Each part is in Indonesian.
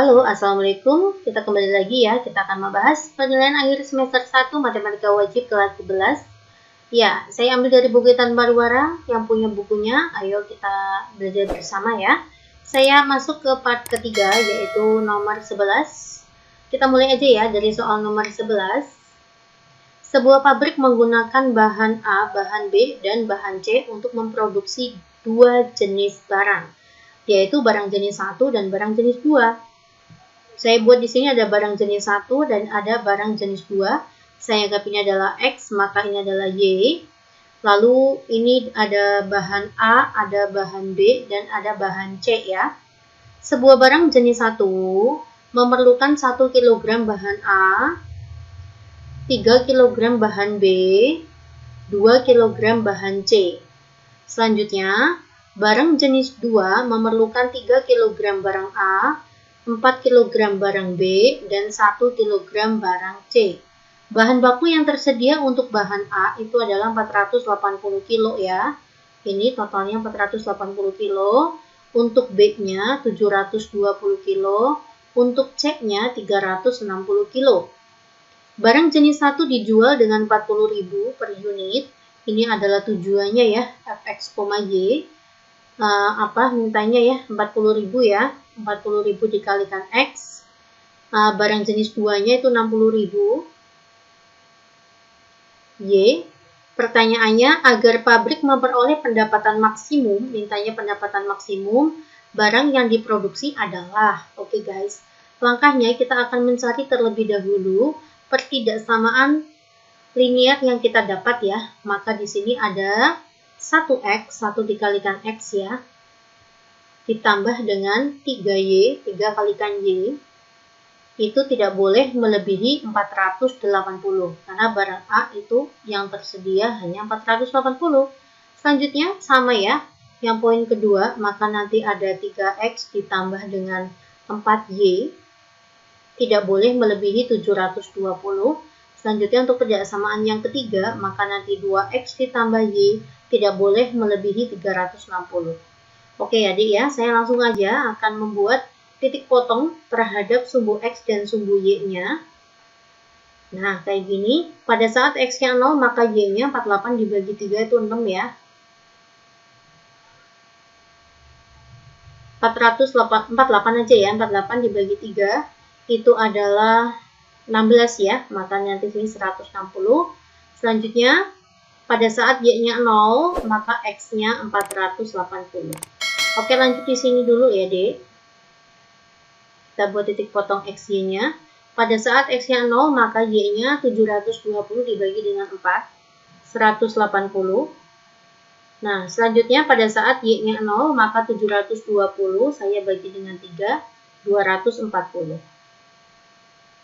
Halo, Assalamualaikum. Kita kembali lagi ya. Kita akan membahas penilaian akhir semester 1 Matematika Wajib kelas 11. Ya, saya ambil dari buku Tanbarwara yang punya bukunya. Ayo kita belajar bersama ya. Saya masuk ke part ketiga, yaitu nomor 11. Kita mulai aja ya dari soal nomor 11. Sebuah pabrik menggunakan bahan A, bahan B, dan bahan C untuk memproduksi dua jenis barang, yaitu barang jenis 1 dan barang jenis 2. Saya buat di sini ada barang jenis 1 dan ada barang jenis 2. Saya anggap ini adalah X, maka ini adalah Y. Lalu ini ada bahan A, ada bahan B, dan ada bahan C ya. Sebuah barang jenis 1 memerlukan 1 kg bahan A, 3 kg bahan B, 2 kg bahan C. Selanjutnya, barang jenis 2 memerlukan 3 kg barang A, 4 kg barang B, dan 1 kg barang C. Bahan baku yang tersedia untuk bahan A itu adalah 480 kg ya. Ini totalnya 480 kg. Untuk B-nya 720 kg. Untuk C-nya 360 kg. Barang jenis 1 dijual dengan 40.000 per unit. Ini adalah tujuannya ya, Fx, Y. Mintanya ya 40.000 ya. 40.000 dikalikan X. Barang jenis 2-nya itu 60.000. Y. Pertanyaannya, agar pabrik memperoleh pendapatan maksimum, mintanya pendapatan maksimum, barang yang diproduksi adalah, oke guys, langkahnya kita akan mencari terlebih dahulu pertidaksamaan linier yang kita dapat ya. Maka di sini ada 1X, 1 dikalikan X ya, ditambah dengan 3Y, 3 kalikan Y, itu tidak boleh melebihi 480, karena barang A itu yang tersedia hanya 480. Selanjutnya sama ya, yang poin kedua, maka nanti ada 3X ditambah dengan 4Y, tidak boleh melebihi 720. Selanjutnya untuk persamaan yang ketiga, maka nanti 2X ditambah Y tidak boleh melebihi 360. Oke adik ya, saya langsung aja akan membuat titik potong terhadap sumbu X dan sumbu Y-nya. Nah, kayak gini. Pada saat X-nya 0, maka Y-nya 48 dibagi 3 itu 6 ya. 48 aja ya, 48 dibagi 3 itu adalah 16 ya, maka nanti sini 160. Selanjutnya, pada saat Y-nya 0, maka X-nya 480. Oke, lanjut di sini dulu ya, Dek. Kita buat titik potong X-Y-nya. Pada saat X-nya 0, maka Y-nya 720 dibagi dengan 4, 180. Nah, selanjutnya pada saat Y-nya 0, maka 720 saya bagi dengan 3, 240.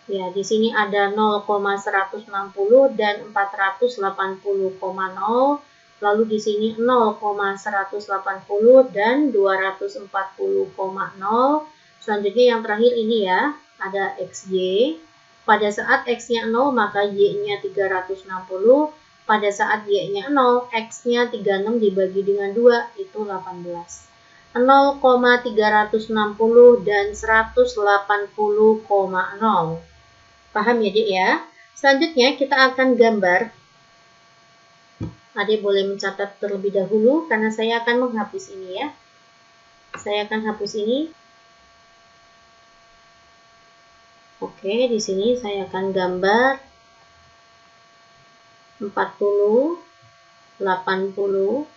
Ya, di sini ada 0,160 dan 480,0. Lalu di sini 0,180 dan 240,0. Selanjutnya yang terakhir ini ya, ada XY. Pada saat X-nya 0, maka Y-nya 360. Pada saat Y-nya 0, X-nya 36 dibagi dengan 2, itu 18. 0,360 dan 180,0. Paham ya, Dik ya? Selanjutnya kita akan gambar. Adik boleh mencatat terlebih dahulu karena saya akan menghapus ini ya. Saya akan hapus ini. Oke, di sini saya akan gambar 40, 80,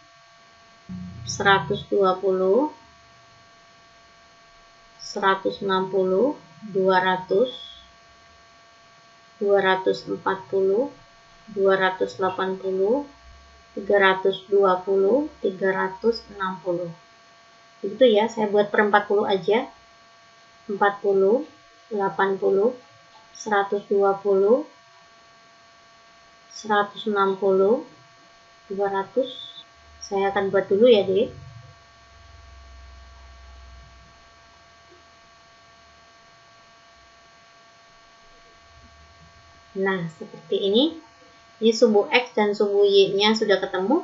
120, 160, 200, 240, 280, 320, 360. Begitu ya, saya buat per 40 aja. 40, 80, 120, 160, 200. Saya akan buat dulu ya, Dek. Nah, seperti ini. Ini sumbu X dan sumbu Y-nya sudah ketemu.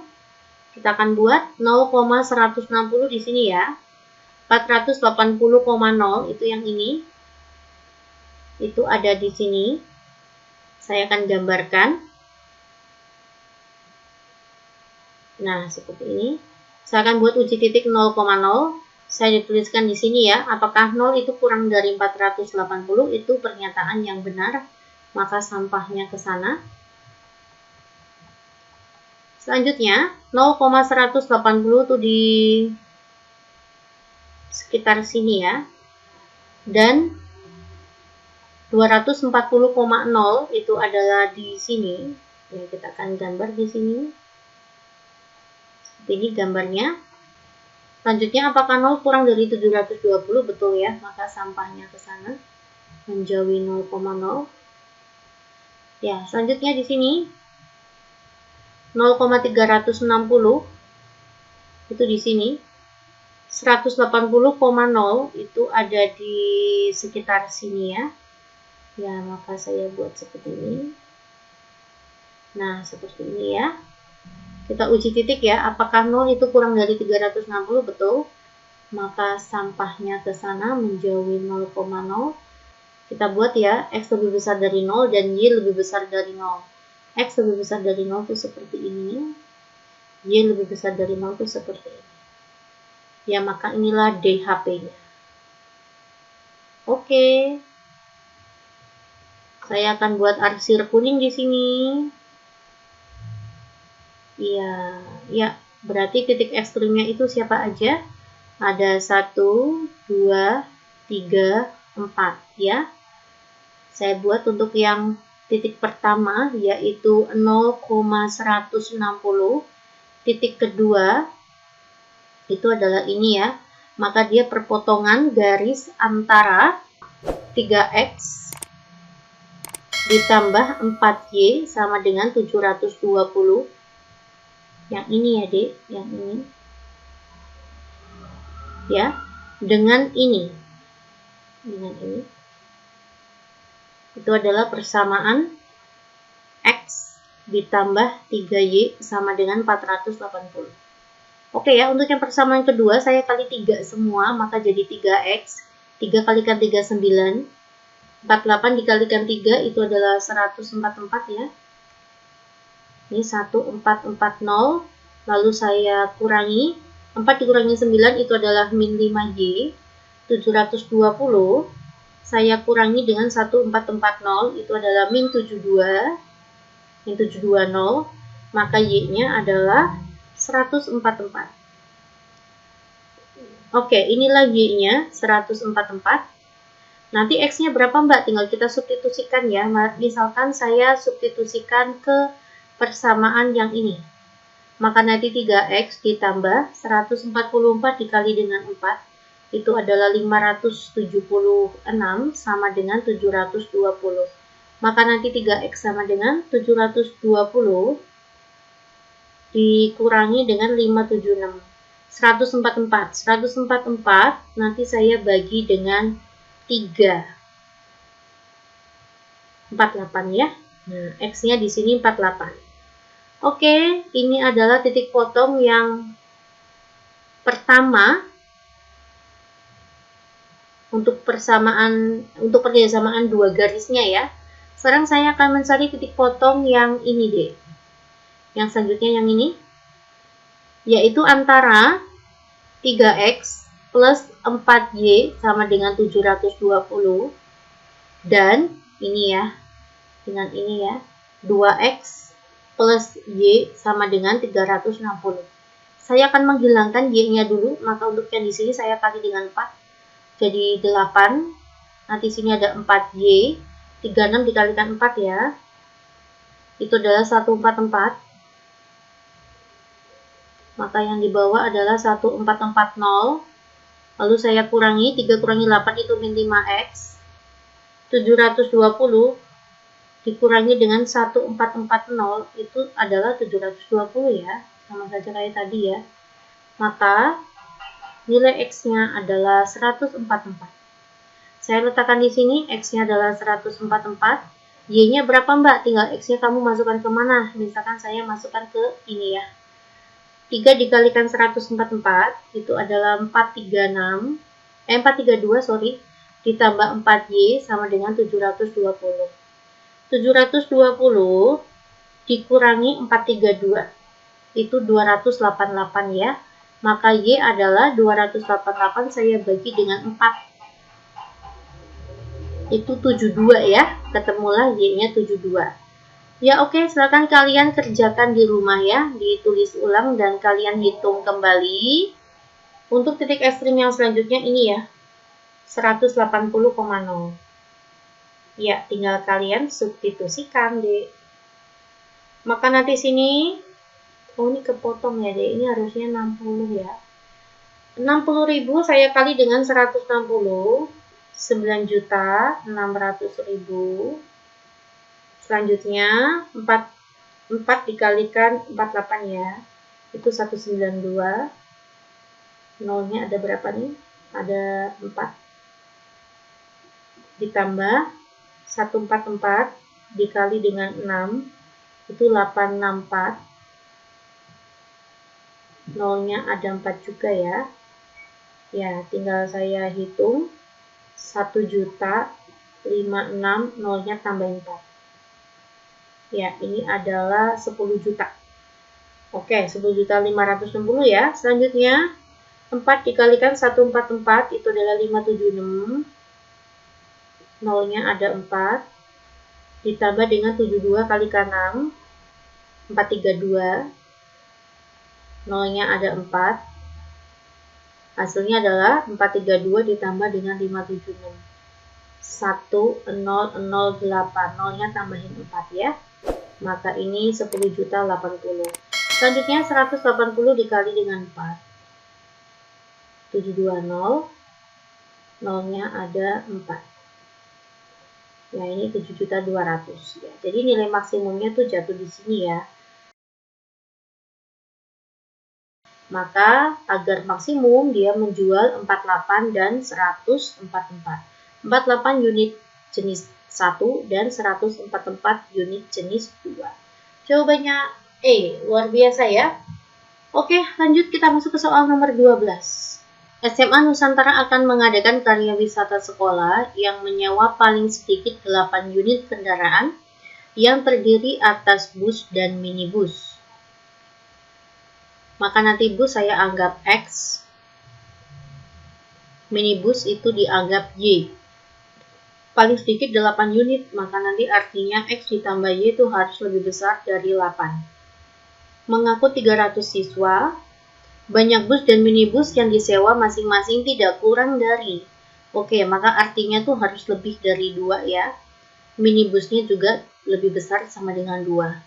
Kita akan buat 0,160 di sini ya. 480,0 itu yang ini. itu ada di sini. Saya akan gambarkan. Nah, seperti ini. Saya akan buat uji titik 0,0. Saya dituliskan di sini ya, apakah 0 itu kurang dari 480, itu pernyataan yang benar, maka sampahnya ke sana. Selanjutnya, 0,180 itu di sekitar sini ya. Dan 240,0 itu adalah di sini. Ya, kita akan gambar di sini. Seperti ini gambarnya. Selanjutnya, apakah 0 kurang dari 720? Betul ya, maka sampahnya ke sana menjauhi 0,0. Ya, selanjutnya di sini 0,360 itu di sini. 180,0 itu ada di sekitar sini ya. Ya, maka saya buat seperti ini. Nah, seperti ini ya. Kita uji titik ya, apakah 0 itu kurang dari 360? Betul. Maka sampahnya ke sana menjauhi 0,0. Kita buat ya, X lebih besar dari 0 dan Y lebih besar dari 0. X lebih besar dari 0 itu seperti ini. Y lebih besar dari 0 itu seperti ini. Ya, maka inilah DHP-nya. Oke. Saya akan buat arsir kuning di sini. Iya, ya, berarti titik ekstrimnya itu siapa aja? Ada 1, 2, 3, 4 ya. Saya buat untuk yang titik pertama yaitu 0,160. Titik kedua itu adalah ini ya. Maka dia perpotongan garis antara 3X ditambah 4Y sama dengan 720. Yang ini ya, Dek, yang ini. Ya, dengan ini. Dengan ini. Itu adalah persamaan X ditambah 3Y sama dengan 480. Oke ya, untuk yang persamaan kedua saya kali 3 semua, maka jadi 3X. 3 kalikan 3, 9. 48 dikalikan 3 itu adalah 144 ya. Ini 1440, lalu saya kurangi, 4 dikurangi 9 itu adalah min 5Y, 720, saya kurangi dengan 1440 itu adalah min 72, min 720, maka Y-nya adalah 144. Oke, inilah Y-nya, 144. Nanti X-nya berapa Mbak? Tinggal kita substitusikan ya. Misalkan saya substitusikan ke persamaan yang ini. Maka nanti 3X ditambah 144 dikali dengan 4. Itu adalah 576 sama dengan 720. Maka nanti 3X sama dengan 720 dikurangi dengan 576. 144. 144 nanti saya bagi dengan 3. 48 ya. Nah, X-nya di sini 48. Oke, ini adalah titik potong yang pertama untuk persamaan dua garisnya ya. Sekarang saya akan mencari titik potong yang ini deh. Yang selanjutnya yang ini, yaitu antara 3X plus 4Y sama dengan 720 dan ini ya, dengan ini ya, 2X plus Y sama dengan 360. Saya akan menghilangkan Y-nya dulu, maka untuk yang di sini saya kali dengan 4. Jadi 8. Nanti sini ada 4Y. 36 dikalikan 4 ya. Itu adalah 144. Maka yang di bawah adalah 1440. Lalu saya kurangi, 3 kurangi 8 itu min 5X. 720 dikurangi dengan 1440 itu adalah 720 ya, sama saja kayak tadi ya. Maka nilai X-nya adalah 144. Saya letakkan di sini X-nya adalah 144. Y-nya berapa Mbak? Tinggal X-nya kamu masukkan ke mana? Misalkan saya masukkan ke ini ya. 3 dikalikan 144 itu adalah 432 sorry. ditambah 4Y sama dengan 720. 720 dikurangi 432 itu 288 ya. Maka Y adalah 288 saya bagi dengan 4. Itu 72 ya. Ketemulah Y-nya 72. Ya oke, silakan kalian kerjakan di rumah ya, ditulis ulang dan kalian hitung kembali. Untuk titik ekstrim yang selanjutnya ini ya, 180,0. Ya, tinggal kalian substitusikan deh. Maka nanti sini, oh ini kepotong ya deh, ini harusnya 60 ya. 60.000 saya kali dengan 160, 9.600.000. Selanjutnya 4 dikalikan 48 ya, itu 192. Nolnya ada berapa nih? Ada 4. Ditambah 144 dikali dengan 6, itu 864. Nolnya ada 4 juga ya. Ya, tinggal saya hitung 1.056, nolnya tambah 4. Ya, ini adalah 10 juta. Oke, 10.560 ya. Selanjutnya 4 dikalikan 144 itu adalah 576. Nolnya ada 4. Ditambah dengan 72 kali ke 6, 432. Nolnya ada 4. Hasilnya adalah 432 ditambah dengan 576. 1008. Nolnya tambahin 4 ya. Maka ini 10.080. Selanjutnya 180 dikali dengan 4. 720. Nolnya ada 4. Ya, ini 7.200 ya. Jadi nilai maksimumnya tuh jatuh di sini ya. Maka agar maksimum dia menjual 48 dan 144. 48 unit jenis 1 dan 144 unit jenis 2. Jawabannya E, luar biasa ya. Oke, lanjut kita masuk ke soal nomor 12. SMA Nusantara akan mengadakan karya wisata sekolah yang menyewa paling sedikit 8 unit kendaraan yang terdiri atas bus dan minibus. Maka nanti bus saya anggap X, minibus itu dianggap Y. Paling sedikit 8 unit, maka nanti artinya X ditambah Y itu harus lebih besar dari 8. Mengangkut 300 siswa, banyak bus dan minibus yang disewa masing-masing tidak kurang dari. Oke, maka artinya tuh harus lebih dari 2 ya. Minibusnya juga lebih besar sama dengan 2.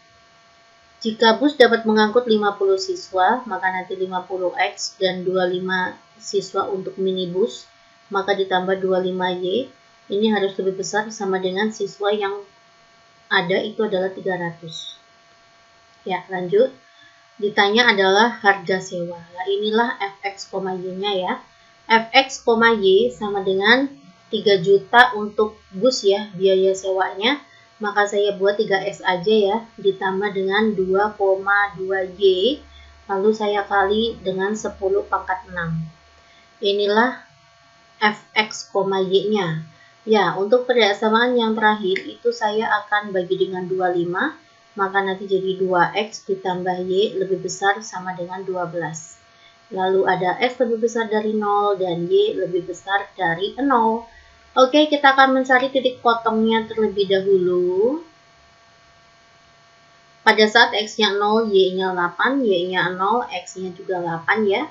Jika bus dapat mengangkut 50 siswa, maka nanti 50X dan 25 siswa untuk minibus, maka ditambah 25Y. Ini harus lebih besar sama dengan siswa yang ada itu adalah 300. Ya, lanjut. Ditanya adalah harga sewa. Nah, inilah Fx, Y-nya ya. Fx, Y sama dengan 3 juta untuk bus ya, biaya sewanya. Maka saya buat 3X aja ya, ditambah dengan 2,2Y. Lalu saya kali dengan 10 pangkat 6. Inilah Fx, Y-nya. Ya, untuk persamaan yang terakhir itu saya akan bagi dengan 25, maka nanti jadi 2X ditambah Y lebih besar sama dengan 12. Lalu ada X lebih besar dari 0 dan Y lebih besar dari 0. Oke, kita akan mencari titik potongnya terlebih dahulu. Pada saat X-nya 0, Y-nya 8, Y-nya 0, X-nya juga 8 ya.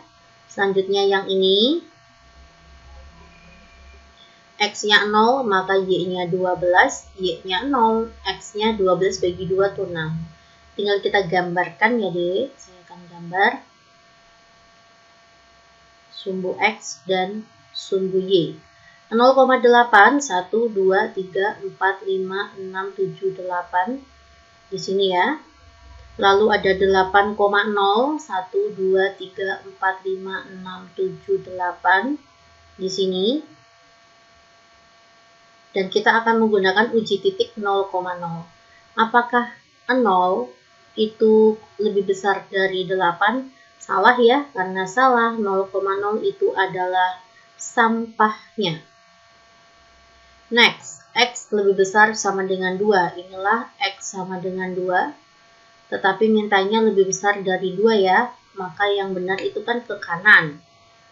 Selanjutnya yang ini. X-nya 0, maka Y-nya 12, Y-nya 0, X-nya 12 bagi 2 itu 6. Tinggal kita gambarkan ya deh. Saya akan gambar sumbu X dan sumbu Y. 0,8, 1, 2, 3, 4, 5, 6, 7, 8. Di sini ya. Lalu ada 8,0, 1, 2, 3, 4, 5, 6, 7, 8. Di sini. Dan kita akan menggunakan uji titik 0,0. Apakah 0 itu lebih besar dari 8? Salah ya, karena salah. 0,0 itu adalah sampahnya. Next, X lebih besar sama dengan 2. Inilah X sama dengan 2. Tetapi mintanya lebih besar dari 2 ya. Maka yang benar itu kan ke kanan.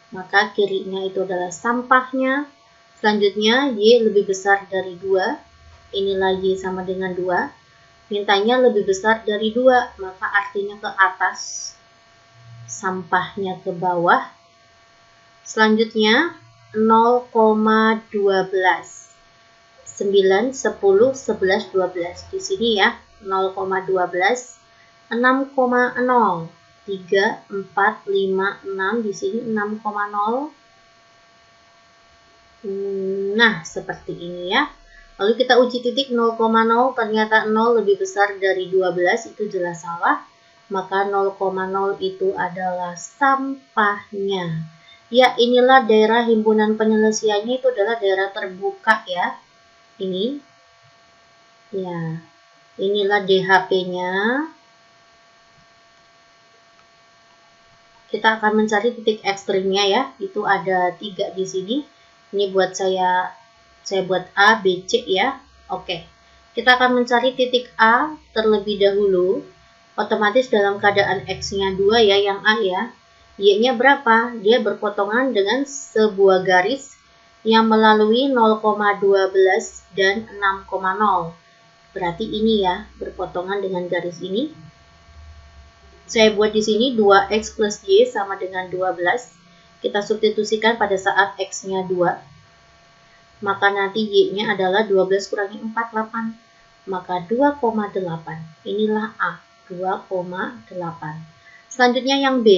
Maka kirinya itu adalah sampahnya. Selanjutnya, Y lebih besar dari 2. Inilah Y sama dengan 2. Mintanya lebih besar dari 2. Maka artinya ke atas. Sampahnya ke bawah. Selanjutnya, 0,12. 9, 10, 11, 12. Di sini ya, 0,12, 6,0. 3, 4, 5, 6. Di sini 6,0. Nah, seperti ini ya. Lalu kita uji titik 0,0. Ternyata 0 lebih besar dari 12. Itu jelas salah. Maka 0,0 itu adalah sampahnya. Ya, inilah daerah himpunan penyelesaiannya, itu adalah daerah terbuka ya. Ini. Ya, inilah DHP-nya. Kita akan mencari titik ekstrimnya ya. Itu ada 3 di sini. Ini buat saya buat A, B, C ya. Oke. Kita akan mencari titik A terlebih dahulu. Otomatis dalam keadaan X-nya 2 ya, yang A ya. Y-nya berapa? Dia berpotongan dengan sebuah garis yang melalui 0,12 dan 6,0. Berarti ini ya, berpotongan dengan garis ini. Saya buat di sini 2X plus Y sama dengan 12. Kita substitusikan pada saat X-nya 2. Maka nanti Y-nya adalah 12 kurangi 4, 8. Maka 2,8. Inilah A, 2,8. Selanjutnya yang B.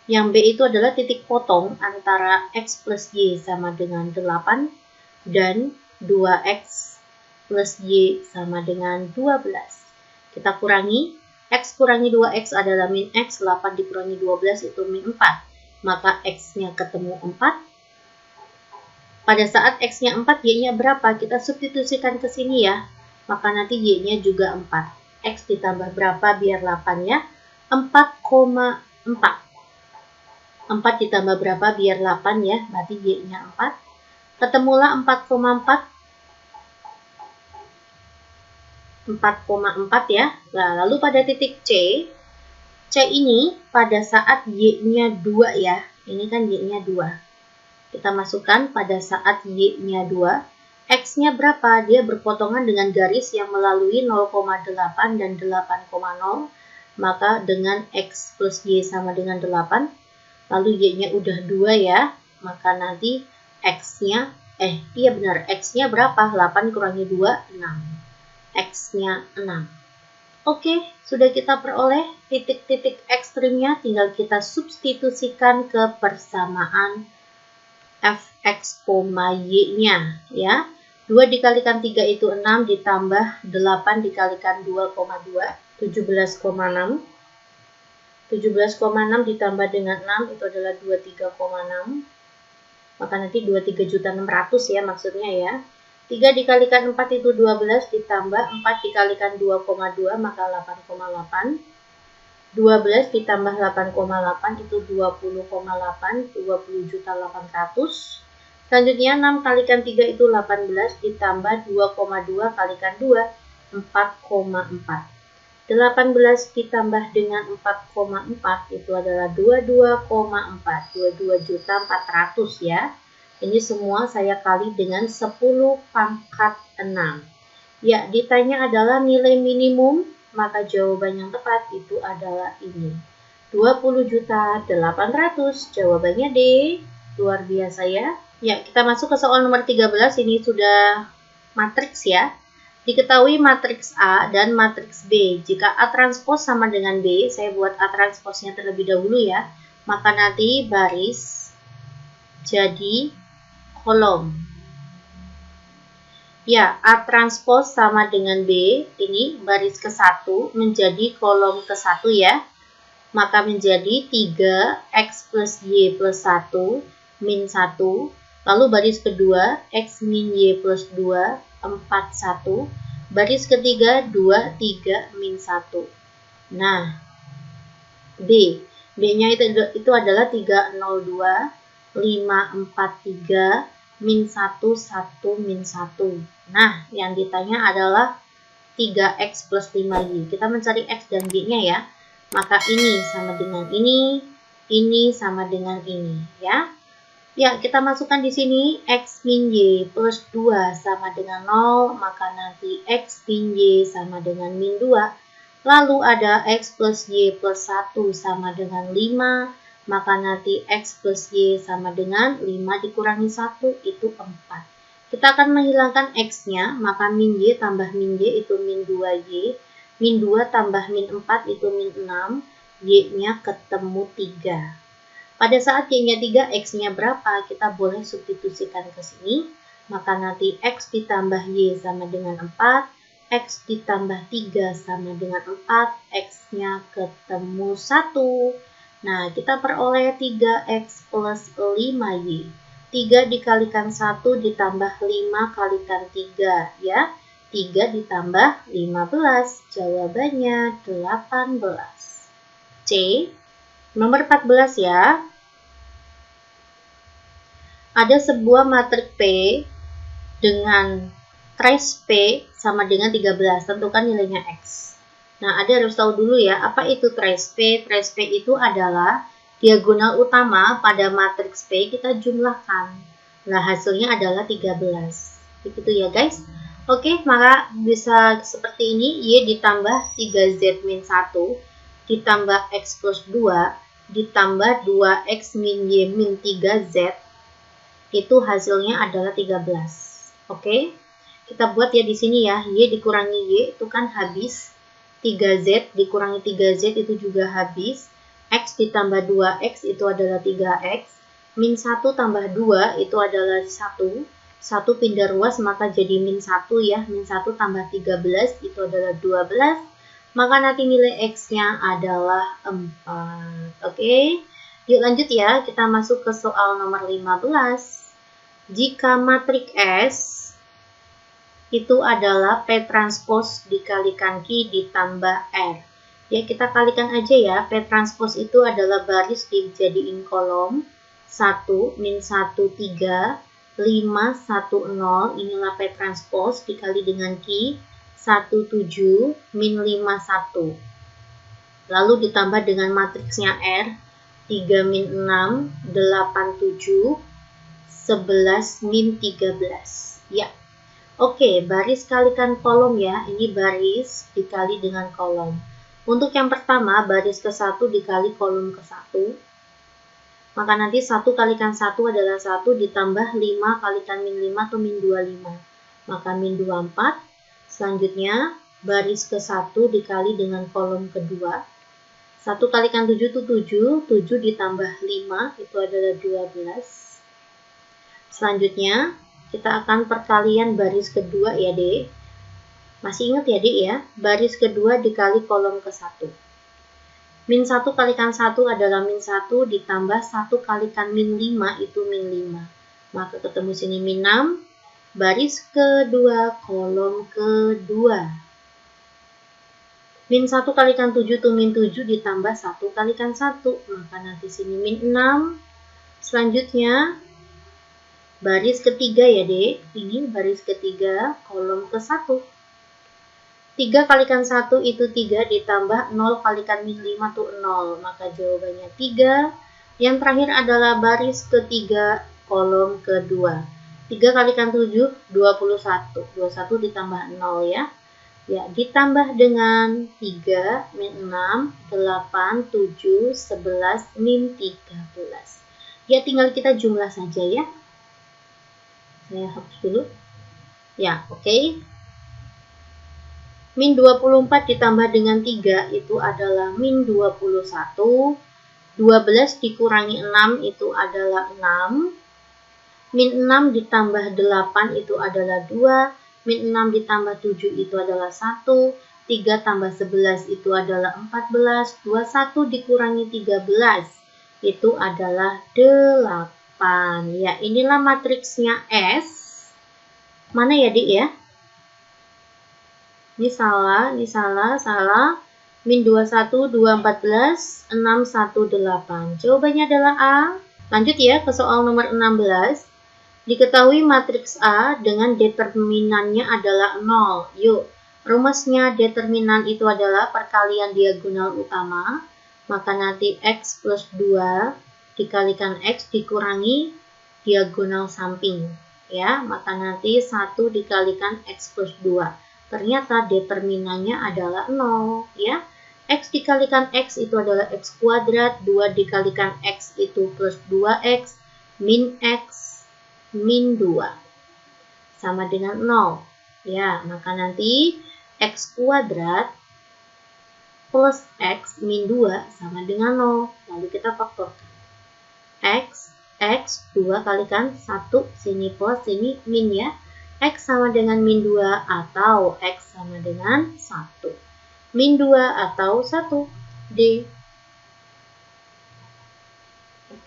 Yang B itu adalah titik potong antara X plus Y sama dengan 8 dan 2X plus Y sama dengan 12. Kita kurangi, X kurangi 2X adalah min X, 8 dikurangi 12 itu min 4. Maka X-nya ketemu 4. Pada saat X-nya 4, Y-nya berapa? Kita substitusikan ke sini ya. Maka nanti Y-nya juga 4. X ditambah berapa biar 8 ya? 4,4. 4 ditambah berapa biar 8 ya, berarti Y-nya 4. Ketemulah 4,4. 4,4 ya. Nah, lalu pada titik C. C ini pada saat Y-nya 2 ya. Ini kan Y-nya 2. Kita masukkan pada saat Y-nya 2. X-nya berapa? Dia berpotongan dengan garis yang melalui 0,8 dan 8,0. Maka dengan X plus Y sama dengan 8. Lalu Y-nya udah 2 ya, maka nanti X-nya, iya benar, X-nya berapa? 8 kurangi 2, 6. X-nya 6. Oke, sudah kita peroleh titik-titik ekstrimnya, tinggal kita substitusikan ke persamaan Fx, Y-nya ya. 2 dikalikan 3 itu 6, ditambah 8 dikalikan 2,2, 17,6. 17,6 ditambah dengan 6 itu adalah 23,6. Maka nanti 23.600.000 ya maksudnya ya. 3 dikalikan 4 itu 12, ditambah 4 dikalikan 2,2 maka 8,8. 12 ditambah 8,8 itu 20,8, 20.800.000. Selanjutnya 6 kalikan 3 itu 18, ditambah 2,2 kalikan 2, 4,4. 18 ditambah dengan 4,4 itu adalah 22,4, 22.400.000 ya. Ini semua saya kali dengan 10 pangkat 6. Ya, ditanya adalah nilai minimum, maka jawaban yang tepat itu adalah ini. 20.800.000, jawabannya D. Luar biasa ya. Ya, kita masuk ke soal nomor 13, ini sudah matriks ya. Diketahui matriks A dan matriks B. Jika A transpose sama dengan B, saya buat A transposnya terlebih dahulu ya. Maka nanti baris jadi kolom. Ya, A transpose sama dengan B, ini baris ke-1 menjadi kolom ke-1 ya. Maka menjadi 3X plus Y plus 1 min 1. Lalu baris kedua, X min Y plus 2, 4, 1. Baris ketiga, 2, 3, min 1. Nah, B. B-nya itu adalah 302, 543, min 1, 1, min 1. Nah, yang ditanya adalah 3x plus 5y. Kita mencari x dan y-nya ya. Maka ini sama dengan ini sama dengan ini ya. Ya, kita masukkan di sini x min y plus 2 sama dengan 0, maka nanti x min y sama dengan min 2. Lalu ada x plus y plus 1 sama dengan 5, maka nanti x plus y sama dengan 5 dikurangi 1 itu 4. Kita akan menghilangkan x-nya, maka min y tambah min y itu min 2y, min 2 tambah min 4 itu min 6, y-nya ketemu 3. Pada saat y-nya 3, x-nya berapa? Kita boleh substitusikan ke sini. Maka nanti x ditambah y sama dengan 4. X ditambah 3 sama dengan 4. X-nya ketemu 1. Nah, kita peroleh 3x plus 5y. 3 dikalikan 1 ditambah 5 kalikan 3. Ya, 3 ditambah 15. Jawabannya 18. C. Nomor 14 ya. Ada sebuah matriks P dengan trace P sama dengan 13. Tentukan nilainya X. Nah, ada harus tahu dulu ya, apa itu trace P? Trace P itu adalah diagonal utama pada matriks P kita jumlahkan. Nah, hasilnya adalah 13. Begitu ya guys. Oke, maka bisa seperti ini. Y ditambah 3Z min 1 ditambah X plus 2 ditambah 2X min Y min 3Z, itu hasilnya adalah 13. Oke, kita buat ya di sini ya. Y dikurangi Y itu kan habis. 3Z dikurangi 3Z itu juga habis. X ditambah 2X itu adalah 3X. Min 1 tambah 2 itu adalah 1. 1 pindah ruas maka jadi min 1 ya. Min 1 tambah 13 itu adalah 12. Maka nanti nilai X-nya adalah 4. Oke, yuk lanjut ya. Kita masuk ke soal nomor 15. Jika matriks S itu adalah P transpose dikalikan Q ditambah R. Ya, kita kalikan aja ya. P transpose itu adalah baris dijadiin kolom. 1, min 1, 3, 5, 1, 0. Inilah P transpose dikali dengan Q. 1, 7, min 5, 1. Lalu ditambah dengan matriksnya R. 3, min 6, 8, 7, 11, min 13. Ya. Oke, baris kalikan kolom ya. Ini baris dikali dengan kolom. Untuk yang pertama, baris ke-1 dikali kolom ke-1. Maka nanti 1 kalikan 1 adalah 1 ditambah 5 kalikan min 5 atau min 25. Maka min 24. Selanjutnya, baris ke-1 dikali dengan kolom kedua. 1 kalikan 7 itu 7. 7 ditambah 5 itu adalah 12. Selanjutnya, kita akan perkalian baris kedua ya, Dek. Masih ingat ya, Dek ya? Baris kedua dikali kolom ke-1. Min 1 kalikan 1 adalah min 1 ditambah 1 kalikan min 5 itu min 5. Maka ketemu sini min 6. Baris kedua, kolom kedua. Min 1 kalikan 7 itu min 7 ditambah 1 kalikan 1. Maka nanti sini min 6. Selanjutnya, baris ketiga ya, Dek. Ini baris ketiga, kolom ke-1. 3 kalikan 1 itu 3 ditambah 0 kalikan min 5 itu 0. Maka jawabannya 3. Yang terakhir adalah baris ketiga, kolom kedua. 3 kalikan 7, 21. 21 ditambah 0 ya. Ya, ditambah dengan 3, min 6, 8, 7, 11, min 13. Ya, tinggal kita jumlah saja ya. Saya hapus dulu. Ya, oke. Min 24 ditambah dengan 3 itu adalah min 21. 12 dikurangi 6 itu adalah 6. Min 6 ditambah 8 itu adalah 2. Min 6 ditambah 7 itu adalah 1. 3 tambah 11 itu adalah 14. 21 dikurangi 13 itu adalah 8. Ya, inilah matriksnya S. Mana ya, Dik ya? Ini salah. Min 21, 2, 14, 6, 1, 8. Jawabannya adalah A. Lanjut ya ke soal nomor 16. Diketahui matriks A dengan determinannya adalah 0. Yuk, rumusnya determinan itu adalah perkalian diagonal utama, maka nanti X plus 2 dikalikan X dikurangi diagonal samping. Ya, maka nanti 1 dikalikan X plus 2. Ternyata determinannya adalah 0. Ya, X dikalikan X itu adalah X kuadrat, 2 dikalikan X itu plus 2X, min X min 2 sama dengan 0. Ya, maka nanti X kuadrat plus X min 2 sama dengan 0. Lalu kita faktorkan. X 2 kalikan 1, sini plus, sini min ya. X sama dengan min 2 atau X sama dengan 1. Min 2 atau 1. D.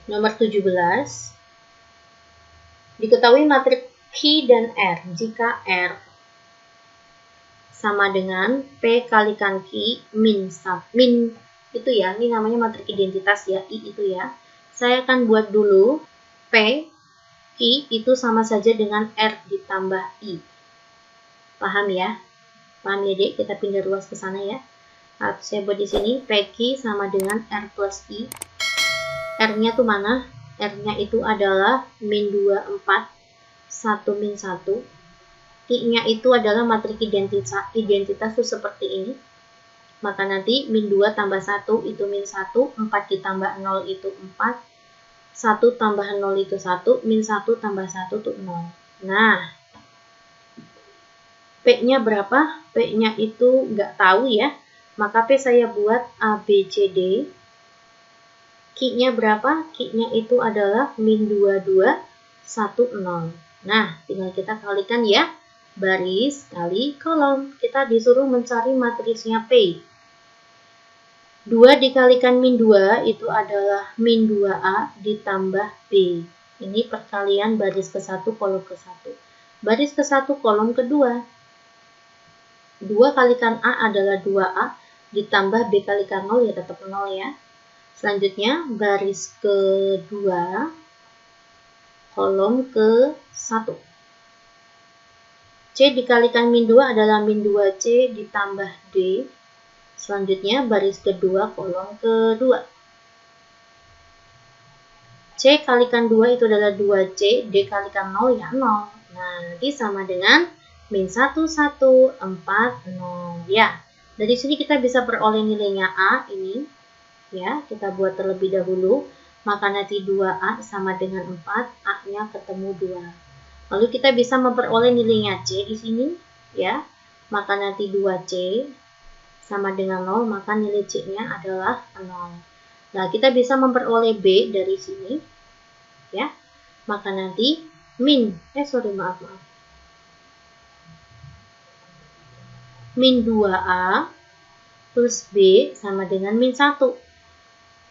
Nomor 17. Diketahui matriks Q dan R jika R sama dengan P kalikan Q min itu ya, ini namanya matriks identitas ya, I itu ya. Saya akan buat dulu P, Q itu sama saja dengan R ditambah I. Paham ya? Paham ya, Dek? Kita pindah ruas ke sana ya. Nah, saya buat di sini PQ sama dengan R plus I. R-nya tuh mana? R-nya itu adalah min 2, 4, 1 min 1. I-nya itu adalah matriks identitas tuh seperti ini. Maka nanti min 2 tambah 1 itu min 1, 4 ditambah 0 itu 4, 1 tambah 0 itu 1, min 1 tambah 1 itu 0. Nah, P-nya berapa? P-nya itu nggak tahu ya. Maka P saya buat A, B, C, D. Q-nya berapa? Q-nya itu adalah min 2, 2, 1, 0. Nah, tinggal kita kalikan ya. Baris kali kolom. Kita disuruh mencari matriksnya P. 2 dikalikan min 2 itu adalah min 2A ditambah B. Ini perkalian baris ke-1 kolom ke-1. Baris ke-1 kolom kedua. 2 kalikan A adalah 2A ditambah B kalikan 0 ya tetap 0 ya. Selanjutnya baris kedua kolom ke-1. C dikalikan min 2 adalah min 2C ditambah D. Selanjutnya baris kedua kolom kedua. C kalikan 2 itu adalah 2C, D kalikan 0 ya 0. Nah, nanti sama dengan min 1, 1, 4, 0. Ya, dari sini kita bisa peroleh nilainya A ini. Ya, kita buat terlebih dahulu. Maka nanti 2A sama dengan 4, A-nya ketemu 2. Lalu kita bisa memperoleh nilainya C di sini. Ya, maka nanti 2C sama dengan 0, maka nilai C-nya adalah 0. Nah, kita bisa memperoleh B dari sini. Ya, maka nanti min 2A plus B sama dengan min 1.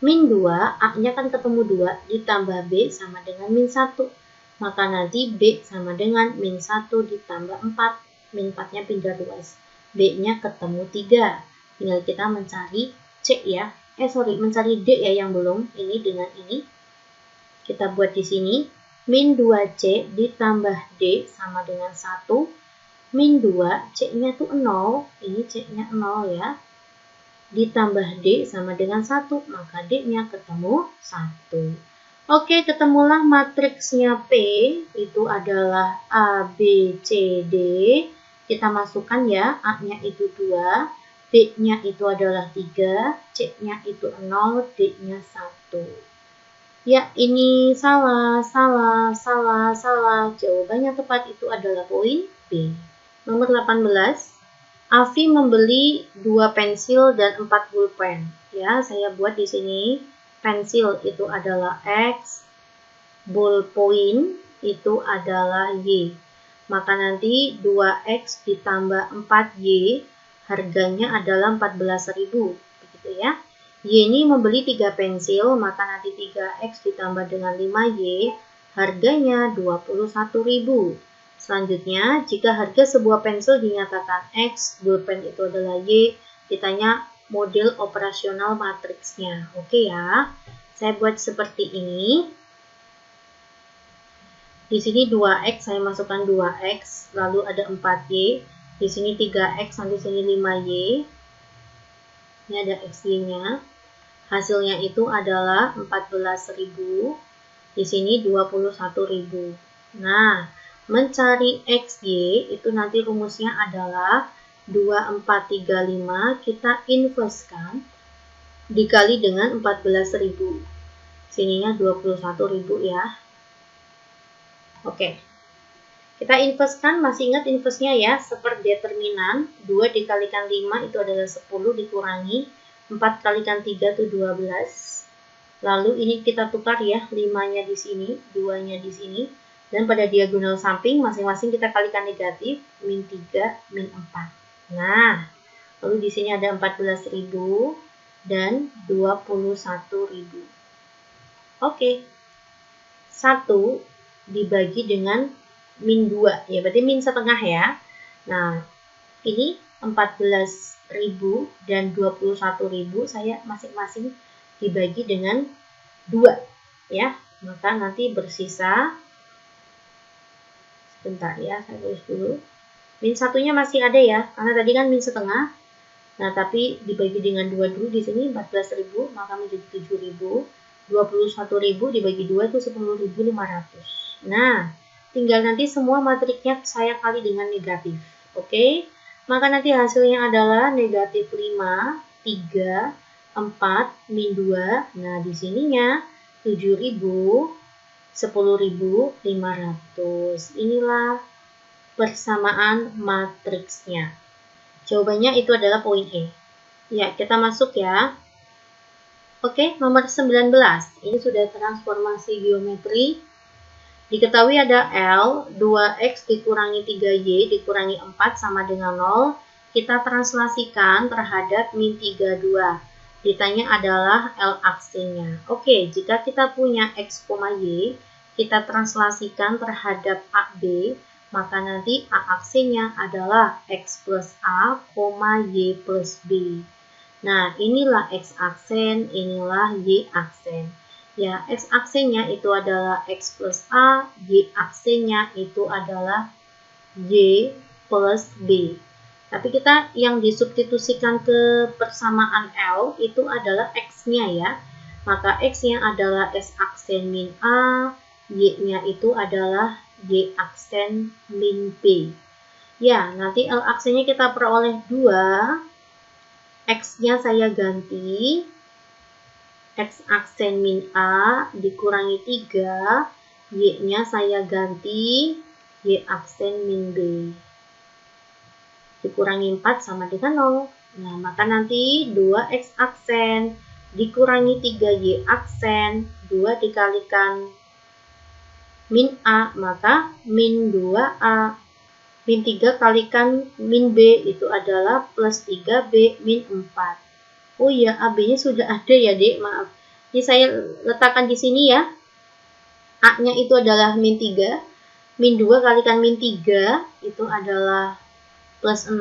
Min 2, A-nya kan ketemu 2, ditambah B sama dengan min 1. Maka nanti B sama dengan min 1 ditambah 4. Min 4-nya pindah ruas. B-nya ketemu 3. Tinggal kita mencari C ya. Mencari D ya yang belum. Ini dengan ini. Kita buat di sini. Min 2C ditambah D sama dengan 1. Min 2, C-nya tuh 0. Ini C-nya 0 ya. Ditambah D sama dengan 1, maka D-nya ketemu 1. Oke, ketemulah matriksnya P, itu adalah A, B, C, D. Kita masukkan ya, A-nya itu 2, B-nya itu adalah 3, C-nya itu 0, D-nya 1. Ya, ini salah. Jawabannya tepat itu adalah poin B. Nomor 18. Afi membeli 2 pensil dan 4 pulpen. Ya, saya buat di sini. Pensil itu adalah X, ballpoint itu adalah Y. Maka nanti 2X ditambah 4Y harganya adalah 14.000. Begitu ya. Y ini membeli 3 pensil, maka nanti 3X ditambah dengan 5Y harganya 21.000. Selanjutnya, jika harga sebuah pensil dinyatakan X, pulpen itu adalah Y, ditanya model operasional matriksnya. Oke ya, saya buat seperti ini. Di sini 2x, saya masukkan 2x, lalu ada 4y. Di sini 3x, nanti sini 5y. Ini ada xy-nya. Hasilnya itu adalah 14.000. Di sini 21.000. Nah, mencari xy itu nanti rumusnya adalah 2435 kita inverskan dikali dengan 14.000. Sininya 21.000 ya. Oke. Kita inverskan, masih ingat inversnya ya, seperti determinan 2 dikalikan 5 itu adalah 10 dikurangi 4 kalikan 3 itu 12. Lalu ini kita tukar ya, 5-nya di sini, 2-nya di sini. Dan pada diagonal samping masing-masing kita kalikan negatif, min 3, min 4. Nah, lalu di sini ada 14.000 dan 21.000. Oke. 1 dibagi dengan min 2, ya berarti min setengah ya. Nah, ini 14.000 dan 21.000 saya masing-masing dibagi dengan 2 ya. Maka nanti bersisa, sebentar ya, saya tulis dulu. Min satunya masih ada ya, karena tadi kan min setengah. Nah, tapi dibagi dengan 2 dulu di sini 14.000, maka menjadi 7.000. 21.000 dibagi 2 itu 10.500. Nah, tinggal nanti semua matriknya saya kali dengan negatif. Oke? Maka nanti hasilnya adalah negatif 5, 3, 4, min 2. Nah, di sininya 7.000, 10.500. Inilah persamaan matriksnya. Jawabannya itu adalah poin E. Ya, kita masuk ya. Oke, nomor 19. Ini sudah transformasi geometri. Diketahui ada L, 2x dikurangi 3y dikurangi 4 sama dengan 0. Kita translasikan terhadap min 32. Ditanya adalah L aksenya. Oke, jika kita punya x, y, kita translasikan terhadap AB, maka nanti A aksenya adalah x plus A, y plus B. Nah, inilah x aksen, inilah y aksen. Ya, x aksennya itu adalah x plus A, y aksennya itu adalah y plus B. Tapi kita yang disubstitusikan ke persamaan L itu adalah x-nya ya. Maka x-nya adalah s aksen min A, y-nya itu adalah y aksen min B. Ya, nanti L aksennya kita peroleh 2. X-nya saya ganti X aksen min A dikurangi 3, Y-nya saya ganti Y aksen min B dikurangi 4 sama dengan 0. Nah, maka nanti 2X aksen dikurangi 3Y aksen, 2 dikalikan min A, maka min 2A. Min 3 kalikan min B itu adalah plus 3B min 4. Oh ya, AB-nya sudah ada ya, Dek. Maaf. Ini saya letakkan di sini ya. A-nya itu adalah min 3. Min 2 kalikan min 3 itu adalah plus 6.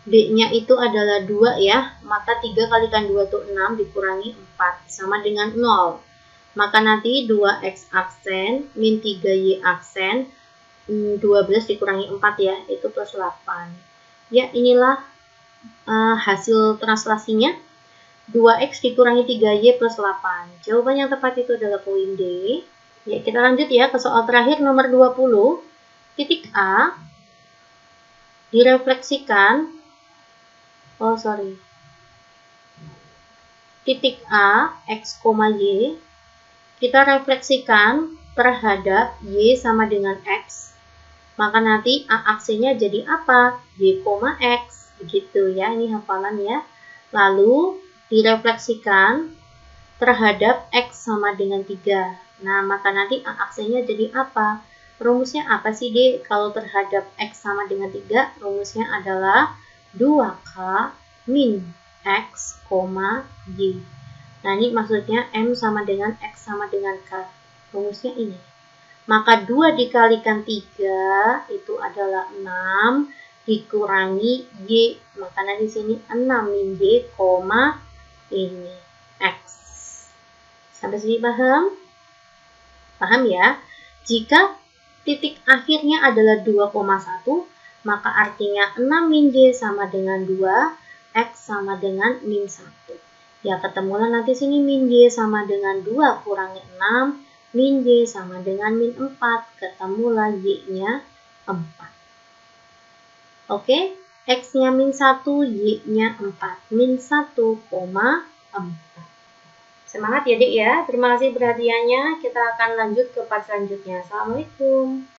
B-nya itu adalah 2 ya. Maka 3 kalikan 2 itu 6 dikurangi 4 sama dengan 0. Maka nanti 2X aksen min 3Y aksen 12 dikurangi 4 ya, itu plus 8. Ya, inilah hasil translasinya. 2x dikurangi 3y plus 8. Jawaban yang tepat itu adalah poin D. Ya, kita lanjut ya ke soal terakhir nomor 20. Titik A direfleksikan. Titik A, x, y. Kita refleksikan terhadap y sama dengan x. Maka nanti A aksennya jadi apa? Y, X. Begitu ya, ini hafalan ya. Lalu direfleksikan terhadap X sama dengan 3. Nah, maka nanti A aksennya jadi apa? Rumusnya apa sih, Dek? Kalau terhadap X sama dengan 3, rumusnya adalah 2K min X, Y. Nah, ini maksudnya M sama dengan X sama dengan K. Rumusnya ini. Maka 2 dikalikan 3 itu adalah 6 dikurangi Y. Maka di sini 6 min Y, ini X. Sampai sini paham? Paham ya? Jika titik akhirnya adalah 2,1, maka artinya 6 min Y sama dengan 2, X sama dengan min 1. Ya, ketemulah nanti sini min Y sama dengan 2 kurangi 6, min Y sama dengan min 4, ketemulah Y-nya 4. Oke, X-nya min 1, Y-nya 4, min 1,4. Semangat ya, Dik ya. Terima kasih perhatiannya. Kita akan lanjut ke part selanjutnya. Assalamualaikum.